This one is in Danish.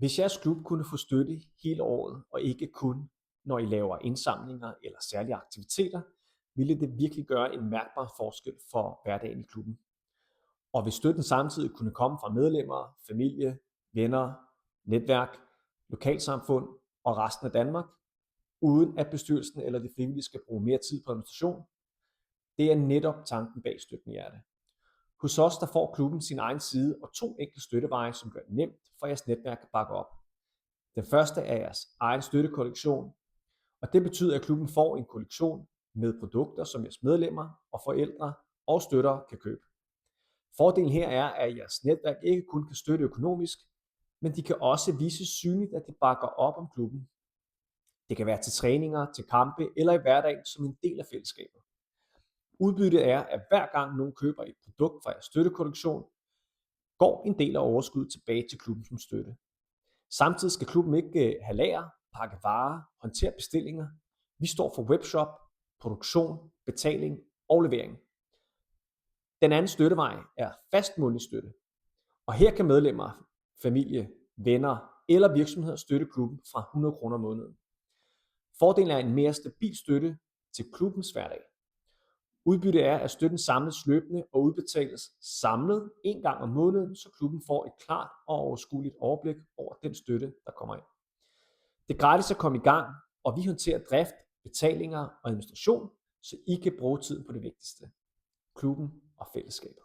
Hvis jeres klub kunne få støtte hele året, og ikke kun når I laver indsamlinger eller særlige aktiviteter, ville det virkelig gøre en mærkbar forskel for hverdagen i klubben. Og hvis støtten samtidig kunne komme fra medlemmer, familie, venner, netværk, lokalsamfund og resten af Danmark, uden at bestyrelsen eller de frivillige skal bruge mere tid på administration, det er netop tanken bag Støtten Hjerte. Hos os der får klubben sin egen side og 2 enkle støtteveje, som gør det nemt for jeres netværk at bakke op. Den første er jeres egen støttekollektion, og det betyder, at klubben får en kollektion med produkter, som jeres medlemmer og forældre og støttere kan købe. Fordelen her er, at jeres netværk ikke kun kan støtte økonomisk, men de kan også vise synligt, at de bakker op om klubben. Det kan være til træninger, til kampe eller i hverdagen som en del af fællesskabet. Udbyttet er, at hver gang nogen køber et produkt fra jeres støttekollektion, går en del af overskuddet tilbage til klubben som støtte. Samtidig skal klubben ikke have lager, pakke varer, håndtere bestillinger. Vi står for webshop, produktion, betaling og levering. Den anden støttevej er fast månedlig støtte. Og her kan medlemmer, familie, venner eller virksomheder støtte klubben fra 100 kroner om måneden. Fordelen er en mere stabil støtte til klubbens hverdag. Udbyttet er, at støtten samles løbende og udbetales samlet en gang om måneden, så klubben får et klart og overskueligt overblik over den støtte, der kommer ind. Det er gratis at komme i gang, og vi håndterer drift, betalinger og administration, så I kan bruge tiden på det vigtigste: klubben og fællesskabet.